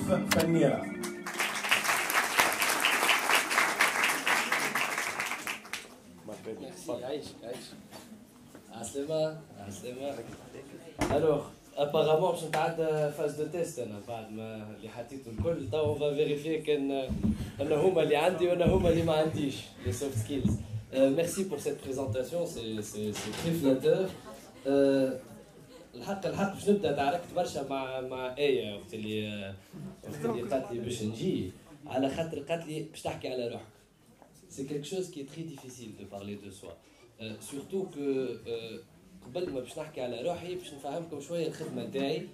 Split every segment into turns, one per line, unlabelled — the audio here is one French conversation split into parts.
فنيرة.
Alors, apparemment, je suis en phase de test. On va vérifier les soft skills. Merci pour cette présentation, c'est très flatteur. الحق باش نبدا تعاركت برشا مع آية وقت اللي قالت لي باش نجي على خاطر قالت لي باش تحكي على روحك. C'est quelque chose qui est très difficile de parler de soi. Surtout que قبل ما باش نحكي على روحي باش نفهمكم شويه الخدمه نتاعي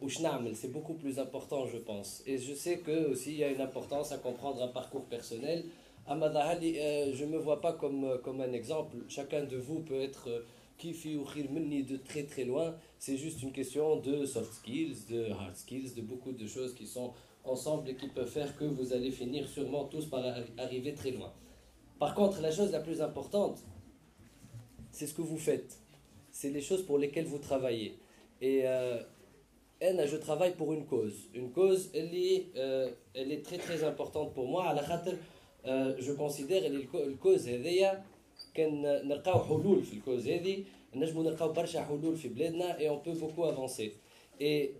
وش نعمل. C'est beaucoup plus important je pense. Et je sais que aussi il y a une importance à comprendre un parcours personnel. Je me vois pas comme un exemple. Chacun de vous peut être kifi ou khir minni de très très loin. C'est juste une question de soft skills, de hard skills, de beaucoup de choses qui sont ensemble et qui peuvent faire que vous allez finir sûrement tous par arriver très loin. Par contre, la chose la plus importante, c'est ce que vous faites. C'est les choses pour lesquelles vous travaillez. Et je travaille pour une cause. Une cause, elle est très très importante pour moi. À la khater, je considère que la cause هذيا كان نلقاو حلول في الكوز هذه نجمو نلقاو برشا حلول في بلادنا et on peut beaucoup avancer. Et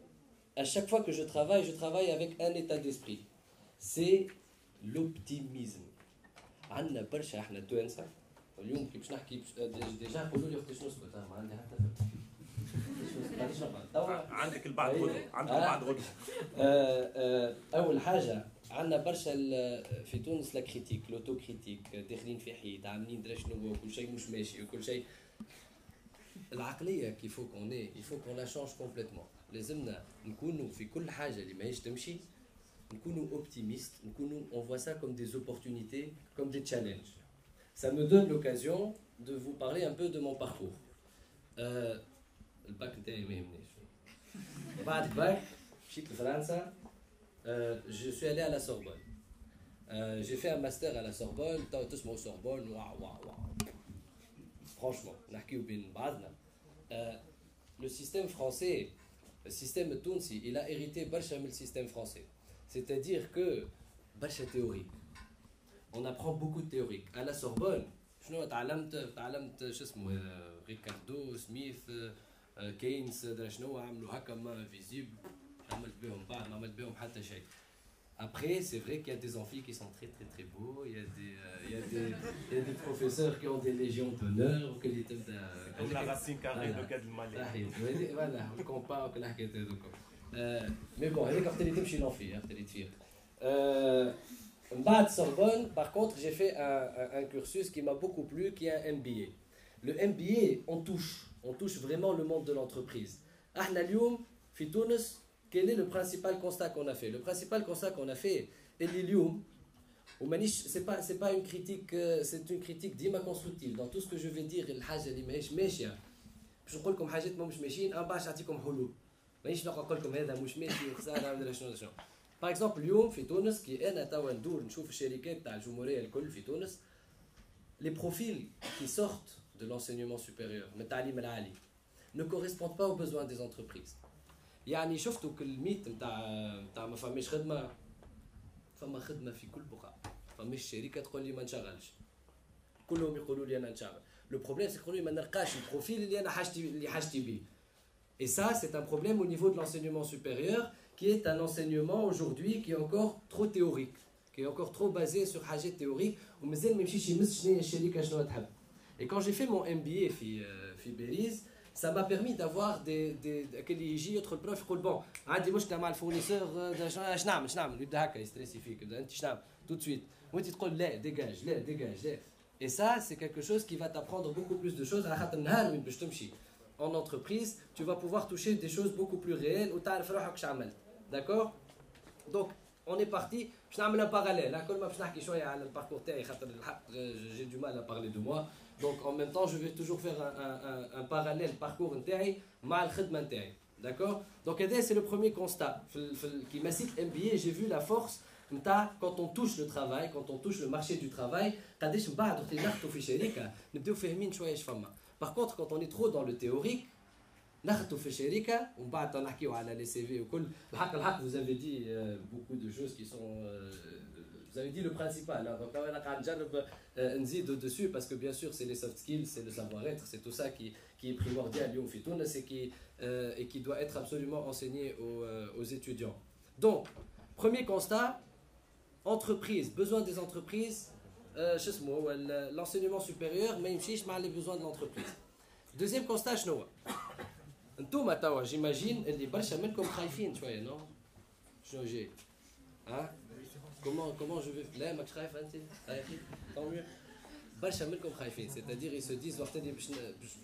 à chaque fois que je travaille avec un état d'esprit. C'est l'optimisme. عندنا برشا احنا التوانسه اليوم كي باش نحكي ديجا نقولوا لي وقتاش نسكت ما عندي حتى
عندك البعض غدو عندك البعض غدو.
اول حاجه عندنا برشا في تونس لا كريتيك لوتو كريتيك داخلين في حيط عاملين درا شنو وكل شيء مش ماشي وكل شيء. العقليه كيفو كون يفو كون لا شونج كومبليتمون. لازمنا نكونوا في كل حاجه اللي ماهيش تمشي نكونوا optimistes, on voit ça comme des opportunités, comme des challenges. Ça me donne l'occasion de vous parler un peu de mon parcours. Le bac نتاعي ما يهمنيش. بعد الباك مشيت لفرنسا. Je suis allé à la Sorbonne. J'ai fait un master à la Sorbonne. T'as tous mon Sorbonne. Waouh. Franchement, نحكيو بين بعضنا. Le système français, le système tunisi, il a hérité برشا من le système français. C'est-à-dire que برشا théorique. On apprend beaucoup de théorique. À la Sorbonne, شنو تعلمت شو اسمه ريكاردو سميث كينز شنو عملوا هكا ما فيزيبل عملت بهم بعد ما عملت بهم حتى شيء. Après, c'est vrai qu'il y a des amphis qui sont très très très beaux, il y a des professeurs qui ont des légions d'honneur, qui تبدا
la racine carrée de Gad Elmaleh.
voilà, on compare كل حكاية هذوك. Mais bon, هذيك وقت اللي تمشي لونفي وقت اللي تفيق. من بعد Sorbonne, par contre, j'ai fait un cursus qui m'a beaucoup plu, qui est un MBA. Le MBA, on touche vraiment le monde de l'entreprise. احنا اليوم في تونس quel est le principal constat qu'on a fait? Le principal constat qu'on a fait, c'est pas une critique, c'est une critique ديما constructive. Dans tout ce que je vais dire, الحاجة اللي ماهيش ماشية باش نقول لكم حاجات ما مش ماشيين أنا باش نعطيكم حلول. مانيش نقول لكم هذا مش ماشي وخسارة ولا شنو. Par exemple اليوم في تونس كي أنا توا ندور نشوف الشركات تاع الجمهورية الكل في تونس les profils qui sortent de l'enseignement supérieur من التعليم العالي ne correspondent pas aux besoins des entreprises. يعني شفتوا الميت نتاع ما فماش خدمه فما خدمه في كل بقعه فماش شركه تقول لي ما نشغلش كلهم يقولوا لي انا نشغل. لو بروبليم سي يقولوا لي ما نلقاش البروفيل اللي انا حاجتي بيه. Et ça c'est un problème au niveau de l'enseignement supérieur qui est un enseignement aujourd'hui qui est encore trop théorique, qui est encore trop basé sur حاجات théorique ومازال ما يمشيش يمس شنو هي الشركه شنو تحب. Et quand j'ai fait mon MBA في باريس ça m'a permis d'avoir اللي يجي يدخل بروف يقول بون عندي مشكله مع الفورنيسور اش نعمل يبدا هكا يستريسي فيك يبدا انت شنعمل تو دو سويت وانت تقول لا ديجاج لا. Et ça c'est quelque chose qui va t'apprendre beaucoup plus de choses على خاطر النهار وين باش تمشي en entreprise tu vas pouvoir toucher des choses beaucoup plus réelles وتعرف روحك اش عملت. D'accord? Donc on est parti باش نعمل ان باراليل كل ما باش نحكي شويه على الباركور تاعي خاطر الحق j'ai du mal à parler de moi. Donc en même temps, je vais toujours faire un parallèle parcours نتاعي مع الخدمة نتاعي. D'accord? Donc c'est le premier constat. Qui m'a cité MBA, j'ai vu la force quand on touche le travail, quand on touche le marché du travail, قداش من بعد وقت نخدموا في شركة نبداو فاهمين شوية اش فما. Par contre, quand on est trop dans le théorique, نخطو في الشركه ومن بعد نحكيو على لي سي في وكل الحق vous avez dit beaucoup de choses qui sont vous avez dit le principal hein. Donc انا قاعد نجرب نزيد dessus parce que bien sûr c'est les soft skills, c'est le savoir-être, c'est tout ça qui est primordial اليوم في تونس et qui doit être absolument enseigné aux étudiants. Donc premier constat, entreprise, besoin des entreprises, l'enseignement supérieur ما يمشيش مع les besoins de l'entreprise. Deuxième constat شنو هو؟ انتوما توا جيماجين اللي برشا منكم خايفين شويه نو؟ شنو جي؟ ها؟ comment je vais لا ماكش خايف انت؟ خايفين؟ tant mieux. برشا منكم خايفين, c'est-à-dire ils se disent وقت اللي باش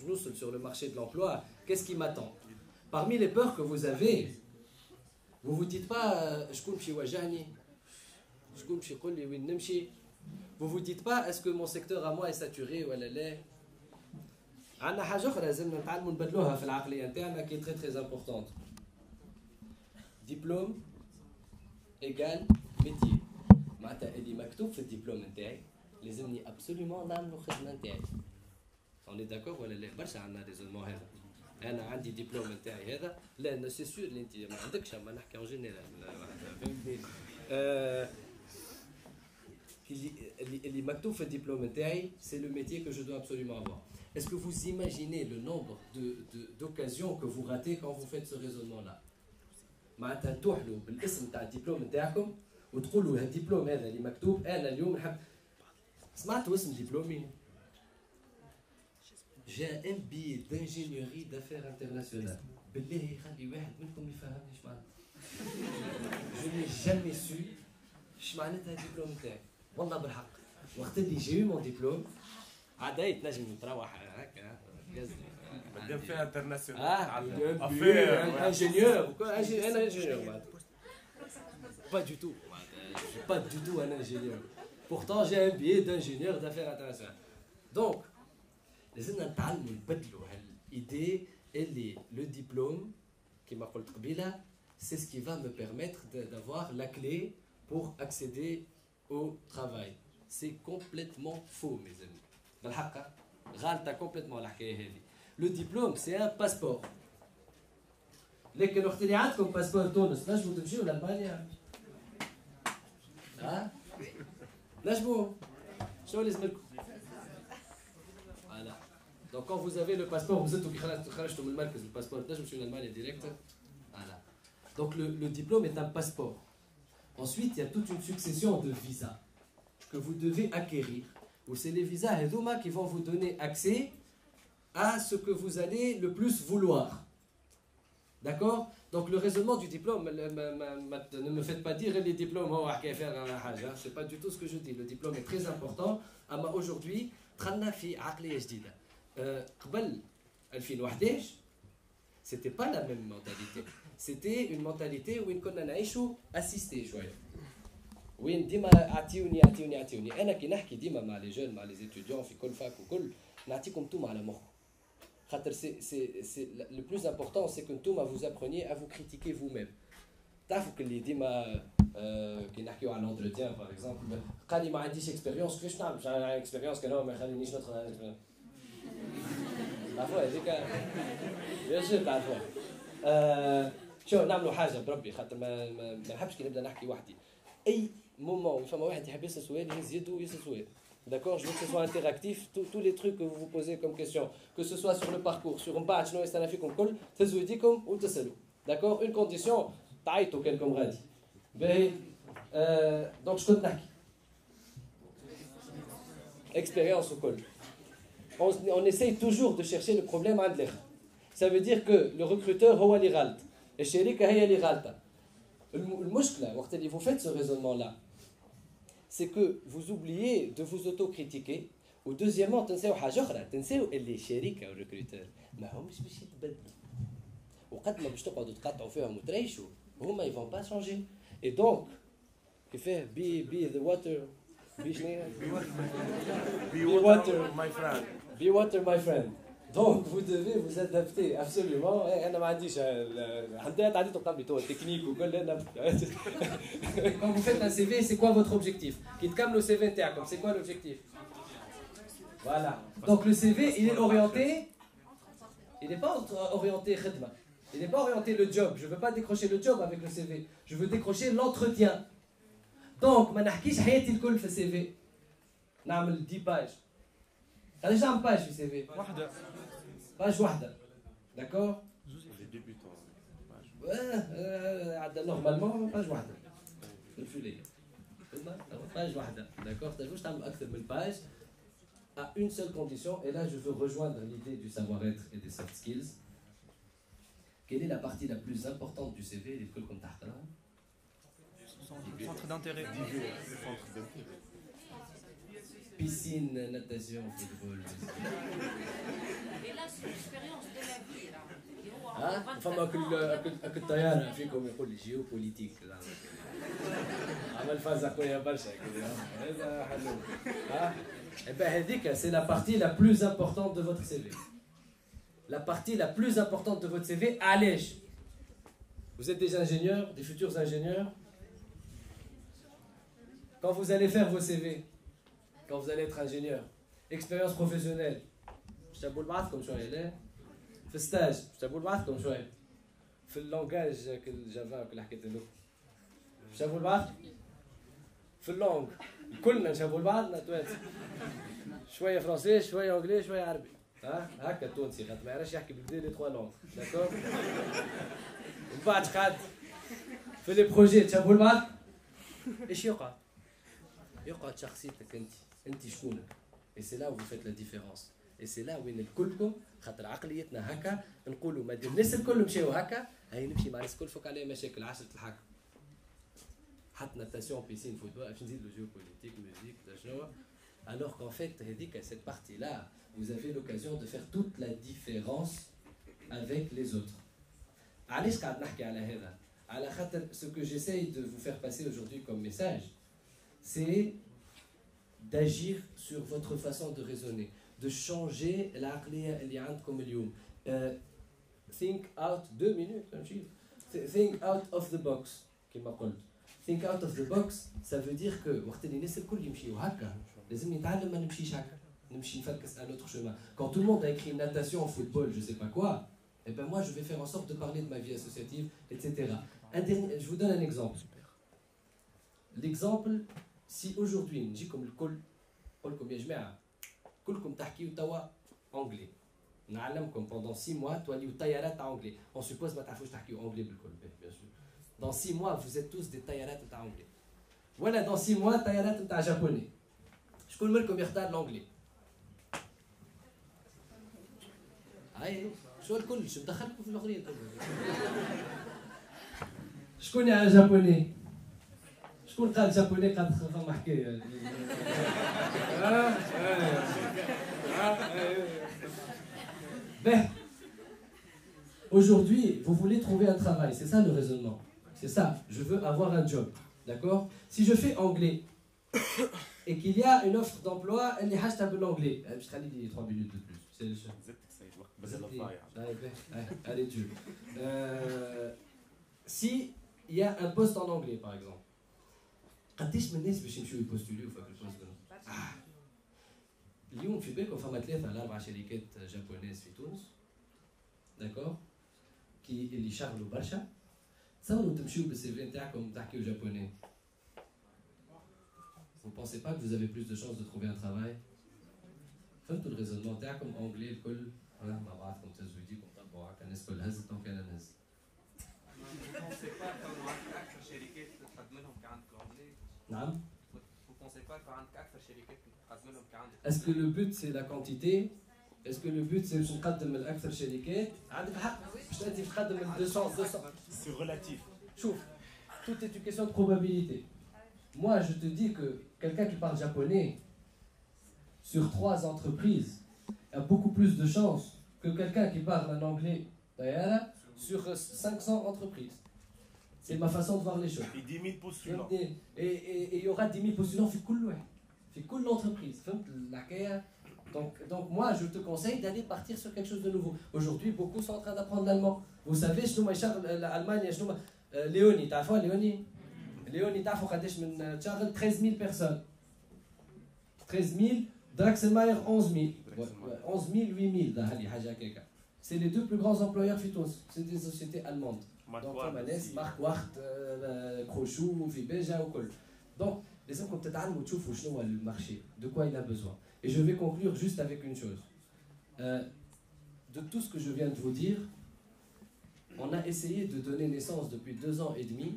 نوصل sur le marché de l'emploi, qu'est-ce qui m'attend? Parmi les peurs que vous avez, vous vous dites pas شكون باش يواجهني؟ شكون باش يقول لي وين نمشي؟ Vous vous dites pas est-ce que mon secteur à moi est saturé ou لا؟ عندنا حاجة أخرى لازمنا نتعلموا نبدلوها في العقلية نتاعنا qui est très très importante. Diplôme égale métier. معناتها اللي مكتوب في الدبلوم نتاعي لازمني absolument نعملوا خدمة نتاعي. On est d'accord ولا لا؟ برشا عندنا ريزونمون هذا. أنا عندي دبلوم نتاعي هذا، لا سي سور اللي أنت ما عندكش أما نحكي أون جينيرال. اللي مكتوب في الدبلوم نتاعي c'est le métier que je dois absolument avoir. Est-ce que vous imaginez le nombre d'occasions que vous ratez quand vous faites ce raisonnement-là? معناتها تروحوا بالاسم تاع الدبلوم نتاعكم وتقولوا هالدبلوم هذا اللي مكتوب انا اليوم نحب. سمعتوا اسم دبلومي؟ جا ام بي d'ingénierie d'affaires internationales. بالله خلي واحد منكم يفهمني ايش معناتها. Je n'ai jamais su ايش معناتها الدبلوم نتاعي. والله بالحق وقت اللي جاي مون دبلوم عادي تنجم تروح هكا
مادام فيها انترناسيونال
ingénieur انا ingénieur معناتها pas du tout je suis pas du tout un ingénieur pourtant j'ai un billet d'ingénieur d'affaires internationales. Donc لازمنا نتعلموا نبدلوا هالإيدي اللي le diplôme كما قلت قبيله c'est ce qui va me permettre d'avoir la clé pour accéder au travail. C'est complètement faux mes amis. بالحق غالطة complètement الحكاية هذه. Le diplôme c'est un passeport. لكن وقت اللي عندكم باسبور تونس نجموا تمشيوا لألمانيا؟ ها؟ نجموا؟ شنو لازم لكم؟ Voilà. Donc quand vous avez le passeport, vous êtes qui خرجتوا من المركز الباسبور تنجموا تمشيوا لألمانيا direct. Voilà. Donc le diplôme est un passeport. Ensuite, il y a toute une succession de visas que vous devez acquérir. Ou c'est les visas Hedoma qui vont vous donner accès à ce que vous allez le plus vouloir. D'accord? Donc le raisonnement du diplôme, ne me faites pas dire les diplômes, c'est pas du tout ce que je dis. Le diplôme est très important. Mais aujourd'hui, تخلنا في عقلية جديدة. قبل 2011 c'était pas la même mentalité. C'était une mentalité où كنا نعيشوا assisté شوية. وين ديما اعطيوني انا كي نحكي ديما مع لي جون مع لي étudiants في كل فاك وكل نعطيكم نتوما على مخكم. خاطر c'est le plus important c'est que نتوما vous appreniez à vous critiquer vous-même. تعرفوا اللي ديما كي نحكيو على l'entretien par exemple قال لي ما عنديش اكسبيريونس كيفاش نعمل مش عندي اكسبيريونس كانوا ما يخلينيش ندخل تعرفوا هذيك بيان سور تعرفوها. شو نعملوا حاجه بربي خاطر ما نحبش كي نبدا نحكي وحدي. اي مومون فما واحد يحب يسال سؤال يهز يده ويسال سؤال. D'accord, je veux que ce soit interactif, tous les trucs que vous vous posez comme question, que ce soit sur le parcours, sur un batch, non, c'est un affaire comme col, تزوديكم وتسالوا. D'accord, une condition, تعيطوا كانكم غادي. باهي donc je كنت نحكي. Expérience au col. On essaye toujours de chercher le problème عند الآخر. Ça veut dire que le recruteur هو اللي غلط. الشركة هي اللي غلطة. المشكلة وقت اللي vous faites ce raisonnement là c'est que vous oubliez de vous autocritiquer ou deuxièmement تنساو حاجة أخرى تنساو اللي الشركة والريكروتور ما همش باش يتبدلوا وقد ما باش تقعدوا تقطعوا فيهم وتريشوا هما ils vont pas changer et donc كيفاه be the water be water my friend. Donc vous devez vous adapter absolument. أنا ما عنديش عندي تقام لي تو technique وكل. Quand vous faites un CV, c'est quoi votre objectif? Qui تكملوا CV نتاعكم, c'est quoi l'objectif? Voilà. Donc le CV, il est Il n'est pas orienté khidma. Il n'est pas orienté le job. Je ne veux pas décrocher le job avec le CV. Je veux décrocher l'entretien. Donc, ما نحكيش حياتي الكل في السي في. نعمل 10 باج. علاش نعمل باج في السي في؟
واحدة.
باج واحدة. داكور؟
Les débutants.
نورمالمون باج واحدة. نمشيو ليا. باج واحدة. داكور؟ تنجمش تعمل أكثر من باج à une seule condition. Et là, je veux rejoindre l'idée du savoir-être et des soft skills. Quelle est la partie la plus importante du CV les comme
Centre d'intérêt.
Piscine, natation, football.
Et là, c'est l'expérience de la vie.
ها فما كل طياره فيكم يقول لي جيوبوليتيك عمل فازا خويا برشا هذا حلو ها هذيك c'est la partie la plus importante de votre CV. La partie la plus importante de votre CV, allège. Vous êtes des ingénieurs, des futurs ingénieurs. Quand vous allez faire vos CV, quand vous allez être ingénieur, expérience professionnelle, je t'aboule le comme ça, في الستاج جابوا لبعضكم شويه في اللونجاج الجافا كل حكيت له جابوا لبعض في اللونج كلنا نشابوا لبعضنا توانسه شويه فرنسي شويه انجلي شويه عربي ها هكا التونسي خاطر ما يعرفش يحكي بالكدا لي 3 لونج داكور ومن بعد قعد في لي بروجي تشابوا لبعض ايش يقعد شخصيتك انت شكونك et c'est là où vous faites la différence. Et c'est là وين الكلكم خاطر عقليتنا هكا نقولوا ما دام الناس الكل مشاو هكا هاي نمشي مع الناس الكل فوق عليها مشاكل 10 الحق حط ناتاسيون بيسين فوتبول باش نزيدوا جيوبوليتيك ميوزيك شنو alors qu'en fait هذيك cette partie là vous avez l'occasion de faire toute la différence avec les autres. علاش قاعد نحكي على هذا على خاطر ce que j'essaye de vous faire passer aujourd'hui comme message c'est d'agir sur votre façon de raisonner, de changer العقلية اللي عندكم اليوم. Think out 2 minutes, think out of the box كما قلت. Think out of the box, ça veut dire que وقت اللي الناس الكل يمشيوا هكا لازم نتعلم ما نمشيش هكا نمشي نفكس un autre chemin. Quand tout le monde a écrit natation, football, je sais pas quoi, et ben moi je vais faire en sorte de parler de ma vie associative, etc. Je vous donne un exemple. L'exemple, si aujourd'hui نجيكم الكل نقولكم يا جماعه كلكم تحكيوا توا انجلي نعلمكم pendant 6 mois توليوا طيارات تاع انجلي on suppose ما تعرفوش تحكيوا انجلي بالكل bien sûr dans 6 mois vous êtes tous des طيارات تاع انجلي ولا dans 6 mois طيارات تاع جابوني شكون منكم يختار الانجلي هاي شو الكل شو دخلكم في الاخرين شكون يا جابوني شكون قال جابوني قال فما حكايه Ben, aujourd'hui, vous voulez trouver un travail, c'est ça le raisonnement. C'est ça, je veux avoir un job, d'accord? Si je fais anglais et qu'il y a une offre d'emploi, elle est hashtag l'anglais. Je te dis 3 minutes de plus. C'est le allez, Dieu. Si il y a un poste en anglais, par exemple, قديش من الناس باش يمشيو يبوستوليو في البوست اليوم في بالكم فما 3 ل 4 شركات جابونيز في تونس داكور كي اللي يشغلوا برشا تصوروا تمشيو بالسي في نتاعكم تحكيو جابوني vous pensez pas que vous avez plus de chances de trouver un travail فهمتوا الريزونمون تاعكم انجلي الكل مع بعضكم تهزوا يديكم طبعوا هكا الناس كل هزت دونك انا نهز نعم. Est-ce que le but c'est la quantité? Est-ce que le but c'est باش نقدم الأكثر شركات؟ عندك حق باش أنت تقدم 200
C'est relatif.
شوف, tout est une question de probabilité. Moi je te dis que quelqu'un qui parle japonais sur 3 entreprises a beaucoup plus de chances que quelqu'un qui parle un anglais d'ailleurs sur 500 entreprises. C'est ma façon de voir les choses.
Et 10 000 postulants.
Et il y aura 10 000 postulants في كل entreprise. Donc moi je te conseille d'aller partir sur quelque chose de nouveau. Aujourd'hui beaucoup sont en train d'apprendre l'allemand. Vous savez شنو ما يشغل l'Allemagne شنو ما ليوني تعرفوا ليوني تعرفوا قداش من تشغل 13000 personnes. 13000 دراكسلماير 11000 11000 8000 ده هذه حاجه هكاك. c'est les deux plus grands employeurs phytos. C'est des sociétés allemandes. Donc,
Marquardt
comme
aussi.
Marquardt, Crochou, Fibeja ou Col. Donc, les hommes comme peut-être تشوفوا شنو le marché, de quoi il a besoin. Et je vais conclure juste avec une chose. De tout ce que je viens de vous dire, on a essayé de donner naissance depuis 2 ans et demi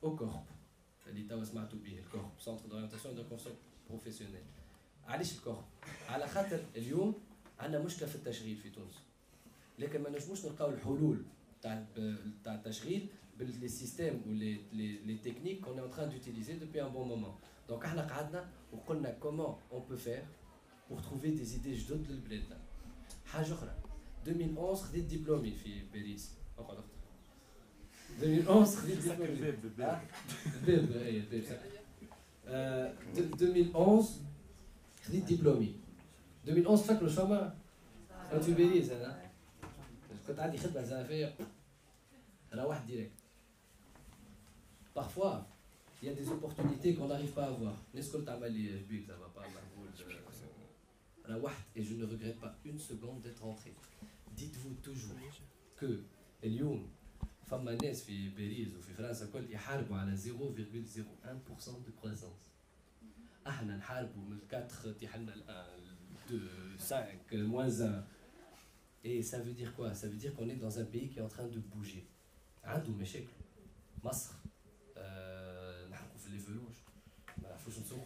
au CORP. Le CORP, Centre d'orientation et de construction professionnelle. علاش الكورب؟ على خاطر اليوم عندنا مشكله في التشغيل في تونس. لكن ما نجموش نلقاو الحلول تاع التشغيل باللي سيستيم و لي تكنيك qu'on est en train d'utiliser depuis un bon moment. Donc احنا قعدنا وقلنا comment on peut faire pour trouver des idées جدد للبلاد. حاجه اخرى 2011 خديت دبلومي في باريس. 2011 خديت دبلومي. الباب اي الباب. 2011 خديت دبلومي. 2011 فاكروا فما كنت في باريس انا. كنت عندي خدمه زافيه روحت ديريكت. Parfois, il y a des opportunités qu'on n'arrive pas à avoir. N'est-ce que tu as mal dit, ça va pas, et je ne regrette pas une seconde d'être rentré. Dites-vous toujours que اليوم فما ناس في باريس وفي فرنسا الكل يحاربوا على 0,01% de croissance. احنا نحاربوا من 4 تيحنا 2, 5, -1. Et ça veut dire quoi? Ça veut dire qu'on est dans un pays qui est en train de bouger. عنده مشاكل. مصر نحرقوا في الفلوس ما نعرفوش نسوقوا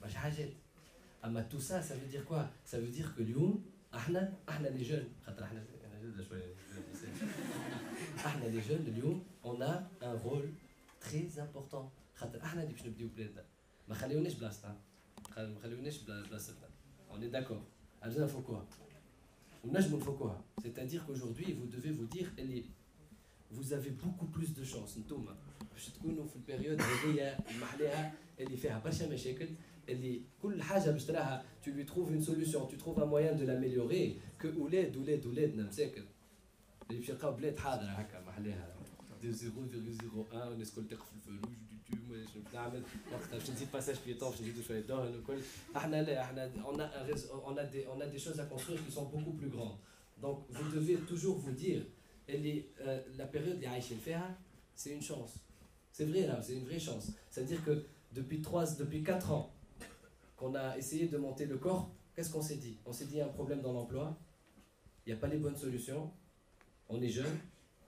ماشي حاجات. اما tout ça ça veut dire quoi? Ça veut dire que اليوم احنا les jeunes خاطر احنا جد شويه احنا les jeunes اليوم on a un rôle très important خاطر احنا اللي باش نبديو بلادنا. ما خليوناش بلاصتنا ما خليوناش بلاصتنا. On est d'accord. عندنا نفكوها ونجموا نفكوها. C'est-à-dire qu'aujourd'hui vous devez vous dire vous avez beaucoup plus de chance نتوما باش تكونوا في البيريود هذيا المحليها اللي فيها برشا مشاكل اللي كل حاجه باش تراها tu lui trouves une solution, tu trouves un moyen de l'améliorer que ولادنا مساكن اللي باش يلقاو بلاد حاضره هكا محليها 0,01 والناس الكل تقف في الفلوس شنو نعمل وقتها باش نزيد باساج بيتون باش نزيدوا شويه دهن وكل. احنا لا احنا on a des choses à construire qui sont beaucoup plus grandes. Donc vous devez toujours vous dire la période اللي عايشين فيها c'est une chance. C'est vrai là, c'est une vraie chance. C'est-à-dire que depuis 4 ans qu'on a essayé de monter le corps, qu'est-ce qu'on s'est dit? On s'est dit il y a un problème dans l'emploi, il n'y a pas les bonnes solutions, on est jeune.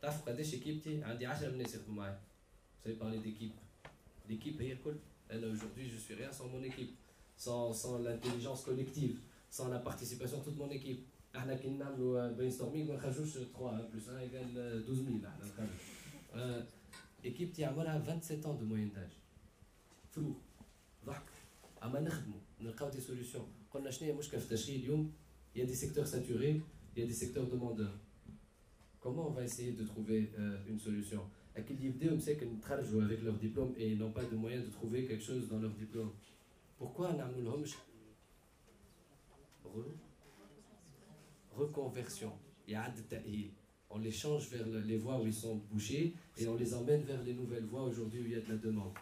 تعرف قداش équipe عندي 10 ناس يخدموا معايا. Vous savez parler d'équipe. L'équipe هي الكل. Aujourd'hui je suis rien sans mon équipe, sans l'intelligence collective, sans la participation de toute mon équipe. احنا كي نعملوا brainstorming ما نخرجوش 3 + 1 = 12000 احنا نخرجوا. équipe تاع عمرها 27 ans de moyenne d'âge. فلوق ضحك. اما نخدموا نلقاو دي سوليوشن. قلنا شنو هي المشكله في التشغيل اليوم؟ Il y a des secteurs saturés, il y a des secteurs demandeurs. Comment on va essayer de trouver une solution? Qu'ils يبداو مساكن تخرجوا avec leur diplôme et n'ont pas de moyen de trouver quelque chose dans leur diplôme. Pourquoi نعملوا لهمش reconversion إعادة تأهيل? On les change vers les voies où ils sont bouchés et on les emmène vers les nouvelles voies aujourd'hui où il y a de la demande.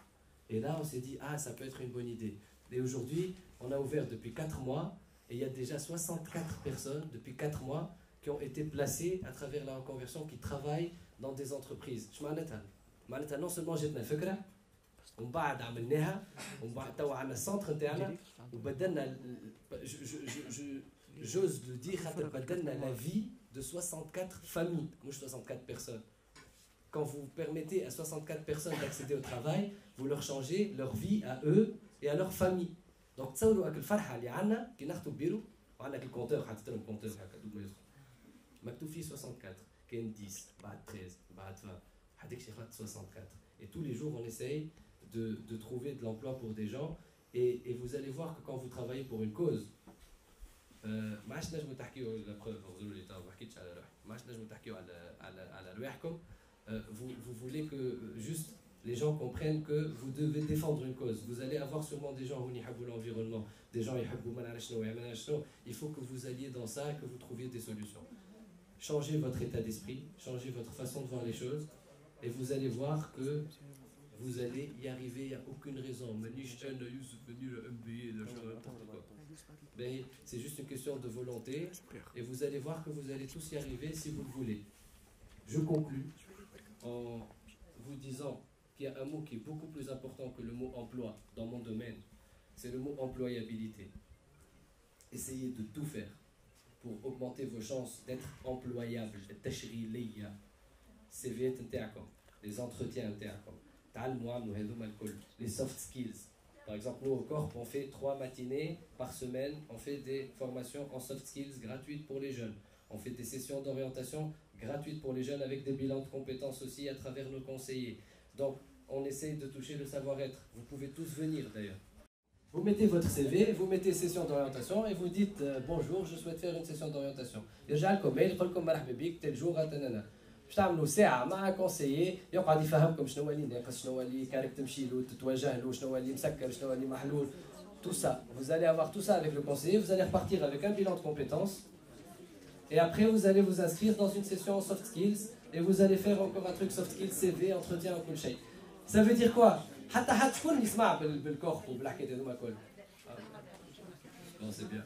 Et là on s'est dit ça peut être une bonne idée. Et aujourd'hui on a ouvert depuis 4 mois et il y a déjà 64 personnes depuis 4 mois qui ont été placés à travers la reconversion, qui travaillent dans des entreprises. معناتها non seulement جاتنا فكره ومن بعد عملناها ومن بعد توا عندنا السنتر نتاعنا وبدلنا j'ose le dire خاطر بدلنا la vie de 64 familles مش 64 personnes. Quand vous permettez à 64 personnes d'accéder au travail, vous leur changez leur vie à eux et à leur famille. Donc تصوروا الفرحه اللي عندنا كي ناخذوا بيرو وعندك الكونتور حاطط لهم كونتور هكا دوبل يدخل مكتوب فيه 64 كاين 10 بعد 13 بعد 20 هذاك الشيء خاطر 64. Et tous les jours on essaye de trouver de l'emploi pour des gens et vous allez voir que quand vous travaillez pour une cause ما عادش نجموا تحكيوا لا بروف غزروا لي ما حكيتش على روحي ما عادش نجموا تحكيوا على رواحكم. Vous voulez que juste les gens comprennent que vous devez défendre une cause. Vous allez avoir sûrement des gens qui aiment l'environnement, des gens qui aiment. Il faut que vous alliez dans ça et que vous trouviez des solutions. Changez votre état d'esprit, changez votre façon de voir les choses et vous allez voir que vous allez y arriver. Il n'y a aucune raison. Mais c'est juste une question de volonté et vous allez voir que vous allez tous y arriver si vous le voulez. Je conclus en vous disant qu'il y a un mot qui est beaucoup plus important que le mot emploi dans mon domaine. C'est le mot employabilité. Essayez de tout faire pour augmenter vos chances d'être employable. CV نتاعكم, les entretiens نتاعكم, تعلموا عملوا هذوما الكل, les soft skills. Par exemple, nous au Corp, on fait 3 matinées par semaine, on fait des formations en soft skills gratuites pour les jeunes. On fait des sessions d'orientation gratuites pour les jeunes avec des bilans de compétences aussi à travers nos conseillers. Donc, on essaye de toucher le savoir-être. Vous pouvez tous venir d'ailleurs. Vous mettez votre CV, vous mettez session d'orientation et vous dites bonjour, je souhaite faire une session d'orientation. يرجع لكم mail يقول لكم مرحبا بك tel jour تنانا. باش تعملوا ساعة مع كونسيي يقعد يفهمكم شنو اللي ناقص، شنو اللي كارك تمشي له تتوجه له، شنو اللي مسكر، شنو اللي محلول. Tout ça, vous allez avoir tout ça avec le conseiller, vous allez repartir avec un bilan de compétences et après vous allez vous inscrire dans une session en soft skills et vous allez faire encore un truc soft skills, CV, entretien en كل شيء. Ça veut dire quoi? حتى حد شكون يسمع بالكورب وبالحكاية هذوما الكل. Non, c'est bien.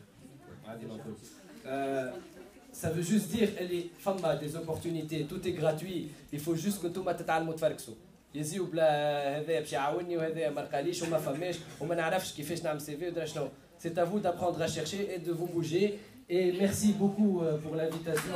Ça veut juste dire اللي فما des opportunités, tout est gratuit, il faut juste que نتوما تتعلموا تفركسوا. يزيو بلا هذايا باش يعاوني وهذايا ما لقاليش وما فماش وما نعرفش كيفاش نعمل سي في ودرا شنو. C'est à vous d'apprendre à chercher et de vous bouger et merci beaucoup pour l'invitation.